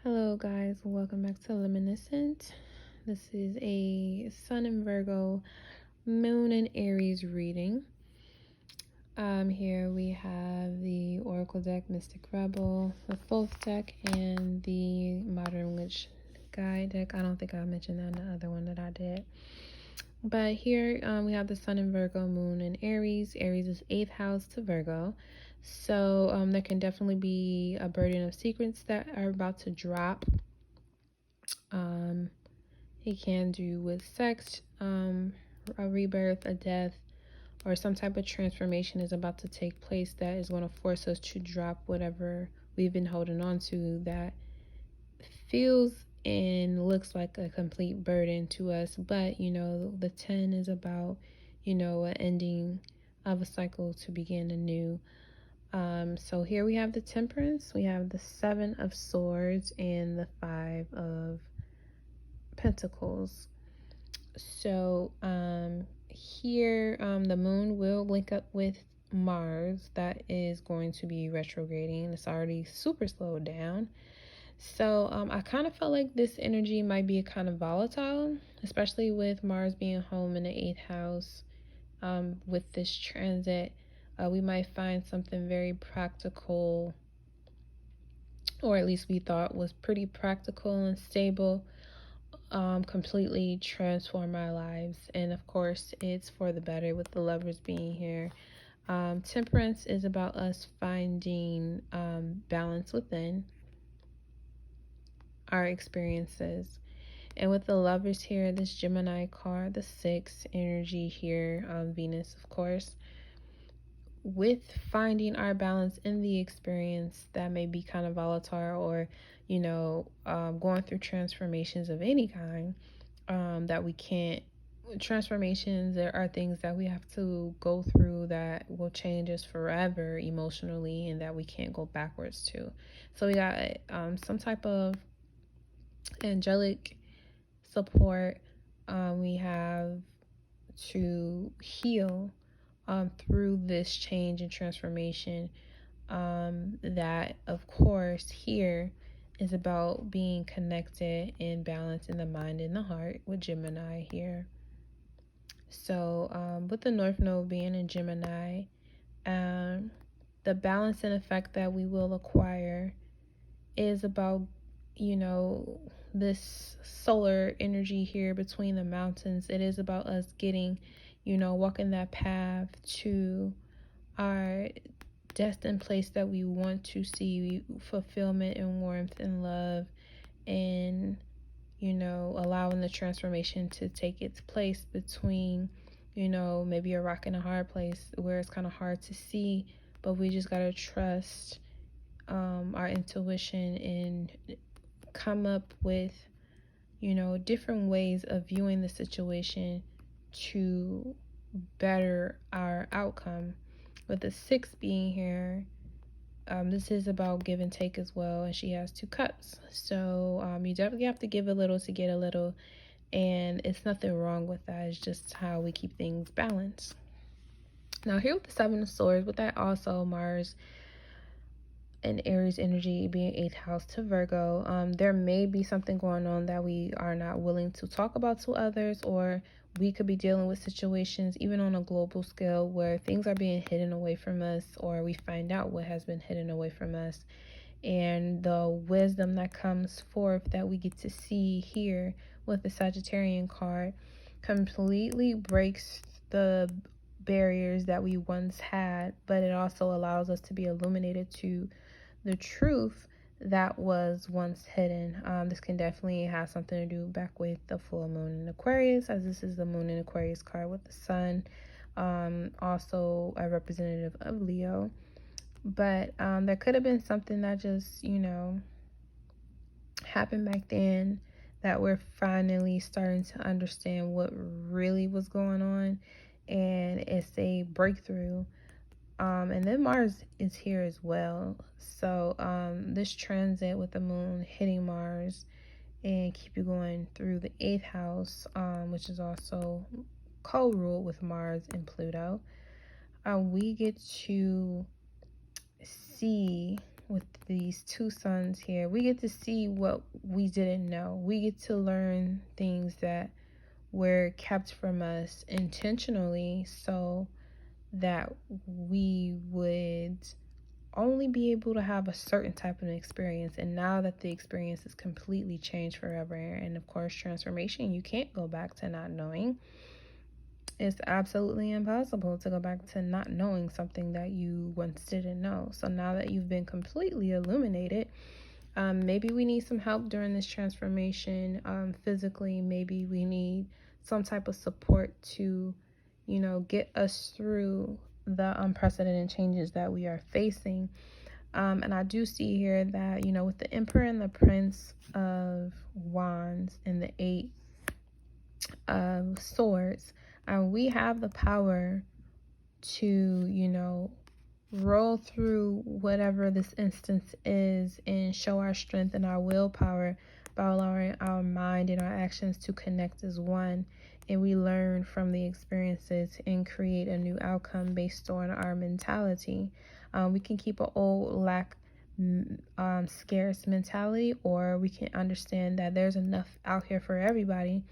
Hello guys, welcome back to Luminescent. This is a Sun in Virgo, Moon in Aries reading. Here we have the Oracle deck, Mystic Rebel, the Thoth deck, and the Modern Witch Guide deck. I don't think I mentioned that in the other one that I did. But here we have the Sun in Virgo, Moon in Aries. Aries is 8th house to Virgo. So there can definitely be a burden of secrets that are about to drop. It can do with sex, a rebirth, a death, or some type of transformation is about to take place that is going to force us to drop whatever we've been holding on to that feels and looks like a complete burden to us. But the 10 is about an ending of a cycle to begin anew. So here we have the Temperance, we have the 7 of Swords, and the 5 of Pentacles. So here the moon will link up with Mars. That is going to be retrograding. It's already super slowed down. So I kind of felt like this energy might be kind of volatile, especially with Mars being home in the 8th house. With this transit, we might find something very practical, or at least we thought was pretty practical and stable, completely transform our lives. And of course, it's for the better with the Lovers being here. Temperance is about us finding balance within our experiences. And with the Lovers here, this Gemini card, the 6 energy here, Venus, of course, with finding our balance in the experience that may be kind of volatile, or going through transformations of any kind, that we can't. Transformations, there are things that we have to go through that will change us forever emotionally, and that we can't go backwards to. So we got some type of angelic support. We have to heal through this change and transformation. That, of course, here is about being connected and balanced in the mind and the heart with Gemini here. So with the North Node being in Gemini, the balance and effect that we will acquire is about, this solar energy here between the mountains. It is about us getting, walking that path to our destined place that we want to see fulfillment and warmth and love, and allowing the transformation to take its place between, maybe a rock and a hard place where it's kind of hard to see, but we just got to trust our intuition and come up with, different ways of viewing the situation to better our outcome. With the 6 being here, this is about give and take as well, and she has 2 cups. So you definitely have to give a little to get a little, and it's nothing wrong with that. It's just how we keep things balanced. Now here with the 7 of Swords, with that also Mars and Aries energy being 8th house to Virgo, there may be something going on that we are not willing to talk about to others, or we could be dealing with situations even on a global scale where things are being hidden away from us, or we find out what has been hidden away from us. And the wisdom that comes forth that we get to see here with the Sagittarian card completely breaks the barriers that we once had, but it also allows us to be illuminated to the truth that was once hidden. This can definitely have something to do back with the full moon in Aquarius, as this is the moon in Aquarius card with the sun, also a representative of Leo. But there could have been something that just happened back then that we're finally starting to understand what really was going on, and it's a breakthrough. And then Mars is here as well. So this transit with the moon hitting Mars and keep you going through the 8th house, which is also co-ruled with Mars and Pluto. We get to see with these two suns here, we get to see what we didn't know. We get to learn things that were kept from us intentionally so that we would only be able to have a certain type of experience. And now that the experience is completely changed forever, and of course transformation, you can't go back to not knowing. It's absolutely impossible to go back to not knowing something that you once didn't know. So now that you've been completely illuminated, maybe we need some help during this transformation, physically. Maybe we need some type of support to, get us through the unprecedented changes that we are facing. And I do see here that, with the Emperor and the Prince of Wands and the Eight of Swords, we have the power to, roll through whatever this instance is and show our strength and our willpower by allowing our mind and our actions to connect as one. And we learn from the experiences and create a new outcome based on our mentality. We can keep an old scarce mentality, or we can understand that there's enough out here for everybody.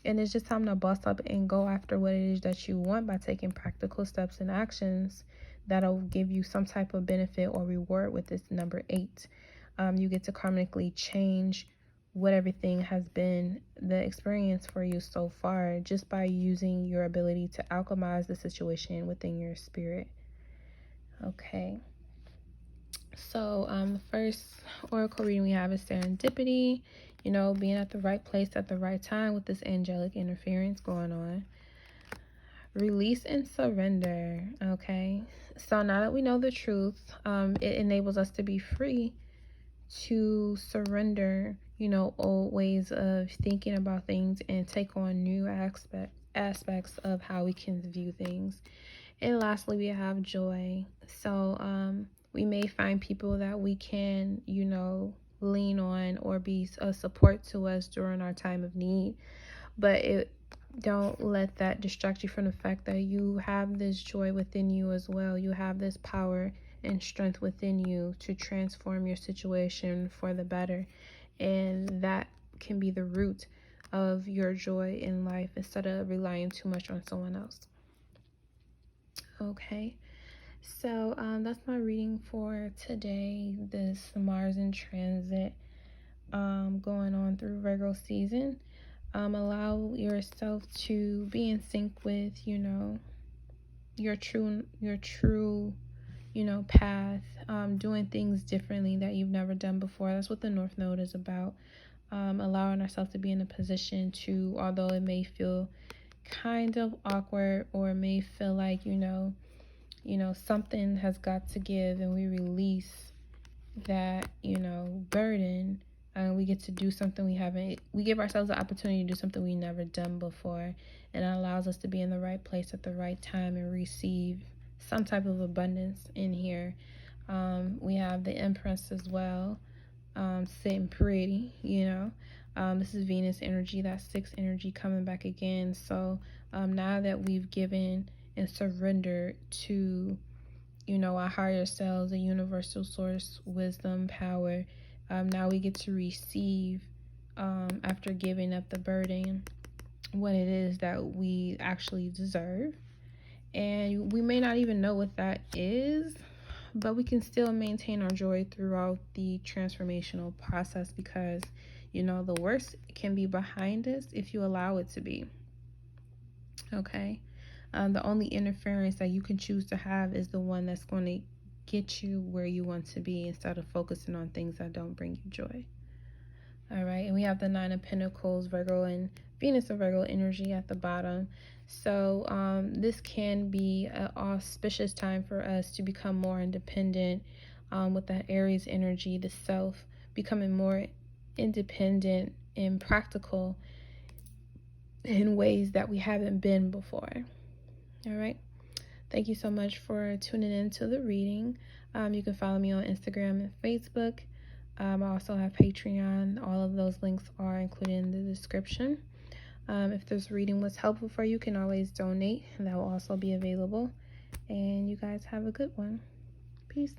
And it's just time to bust up and go after what it is that you want by taking practical steps and actions that'll give you some type of benefit or reward with this number 8. You get to karmically change what everything has been the experience for you so far just by using your ability to alchemize the situation within your spirit. Okay. So the first oracle reading we have is serendipity, being at the right place at the right time with this angelic interference going on. Release and surrender. Okay, so now that we know the truth, it enables us to be free to surrender, old ways of thinking about things and take on new aspects of how we can view things. And lastly, we have joy. So we may find people that we can, lean on or be a support to us during our time of need, but don't let that distract you from the fact that you have this joy within you as well. You have this power and strength within you to transform your situation for the better. And that can be the root of your joy in life instead of relying too much on someone else. Okay, so that's my reading for today. This Mars in transit going on through Virgo season. Allow yourself to be in sync with, your true, path, doing things differently that you've never done before. That's what the North Node is about. Allowing ourselves to be in a position to, although it may feel kind of awkward or it may feel like, something has got to give, and we release that, burden. We get to do something we give ourselves the opportunity to do something we never done before, and it allows us to be in the right place at the right time and receive some type of abundance in here. We have the Empress as well, sitting pretty, this is Venus energy, that 6 energy coming back again. So now that we've given and surrendered to, our higher selves, a universal source, wisdom, power, now we get to receive, after giving up the burden, what it is that we actually deserve. And we may not even know what that is, but we can still maintain our joy throughout the transformational process because, the worst can be behind us if you allow it to be. Okay? The only interference that you can choose to have is the one that's going to get you where you want to be instead of focusing on things that don't bring you joy. All right, and we have the 9 of Pentacles, Virgo and Venus and Virgo energy at the bottom. So this can be an auspicious time for us to become more independent, with that Aries energy, the self, becoming more independent and practical in ways that we haven't been before. All right. Thank you so much for tuning in to the reading. You can follow me on Instagram and Facebook. I also have Patreon. All of those links are included in the description. If this reading was helpful for you, you can always donate, and that will also be available. And you guys have a good one. Peace.